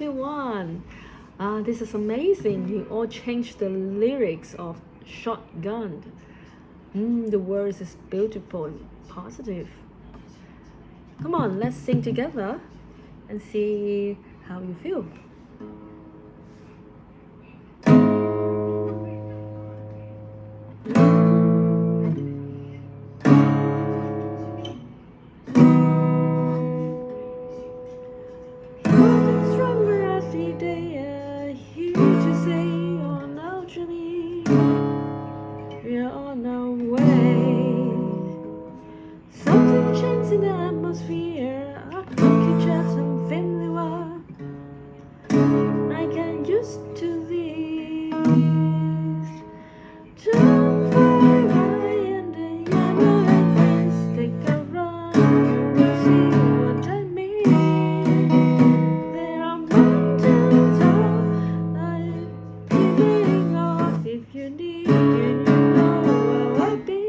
everyone. This is amazing. You all changed the lyrics of Shotgun. The words is beautiful and positive. Come on, let's sing together and see how you feel. In the atmosphere, I think you just family well. I get used to this. Don't fly high in the yellow and stick around. You see what I mean? There are mountains I'm giving off. If you need, you know where I'll be.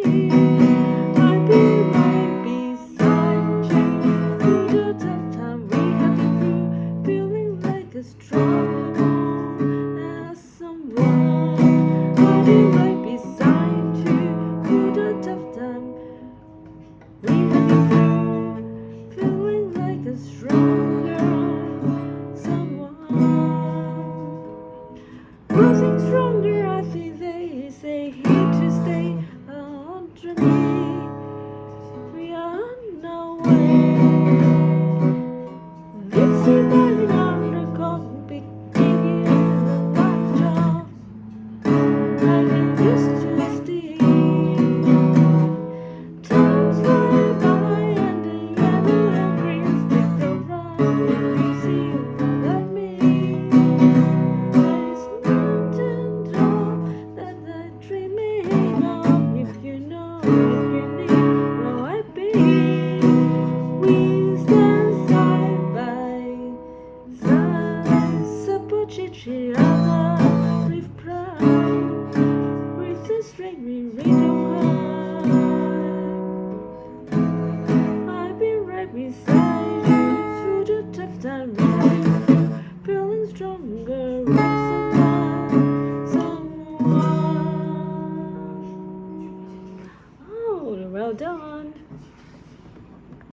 I'll be right beside you. Through the tough time we have been through, feeling like a strong as someone. I'll be right beside you. Through the tough time we have been through, feeling like a stronger someone. Growing stronger, I think they say here to stay under me. We are on our way. This is darling on the cold beginning of my job. I get used to stay. Times fly by and the yellow and green stick around. If you see what I mean, there's mountain top that I'm dreaming of. If you know, if you need, where I be, we stand side by side, support each other with pride, with the strength we don't hide. I'll be right beside you through the tough time, feeling stronger.